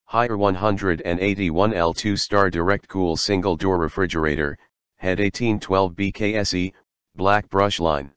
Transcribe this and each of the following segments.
Higher 181L 2-star DirectCool single-door refrigerator, HED 1812BKS, black Brushline.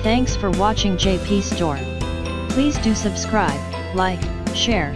Thanks for watching JP Store. Please do subscribe, like, share,